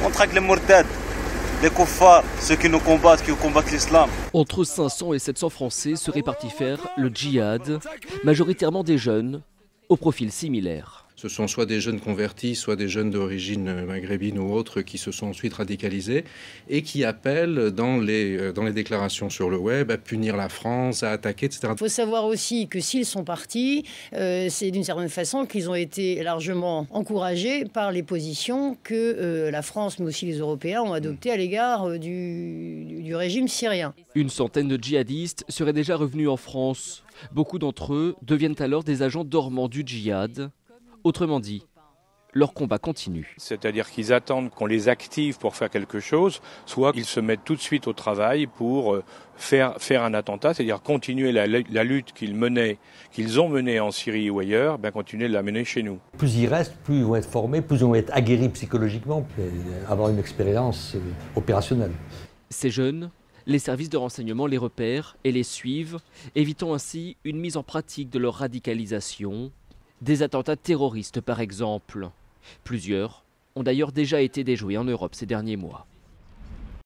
On traque les mourtades, les koufars, ceux qui nous combattent, qui combattent l'islam. Entre 500 et 700 Français seraient partis faire le djihad, majoritairement des jeunes, au profil similaire. Ce sont soit des jeunes convertis, soit des jeunes d'origine maghrébine ou autres qui se sont ensuite radicalisés et qui appellent dans les déclarations sur le web à punir la France, à attaquer, etc. Il faut savoir aussi que s'ils sont partis, c'est d'une certaine façon qu'ils ont été largement encouragés par les positions que la France, mais aussi les Européens, ont adoptées à l'égard du régime syrien. Une centaine de djihadistes seraient déjà revenus en France. Beaucoup d'entre eux deviennent alors des agents dormants du djihad. Autrement dit, leur combat continue. C'est-à-dire qu'ils attendent qu'on les active pour faire quelque chose, soit ils se mettent tout de suite au travail pour faire un attentat, c'est-à-dire continuer la lutte qu'ils ont menée en Syrie ou ailleurs, continuer de la mener chez nous. Plus ils restent, plus ils vont être formés, plus ils vont être aguerris psychologiquement, avoir une expérience opérationnelle. Ces jeunes, les services de renseignement les repèrent et les suivent, évitant ainsi une mise en pratique de leur radicalisation. Des attentats terroristes par exemple. Plusieurs ont d'ailleurs déjà été déjoués en Europe ces derniers mois.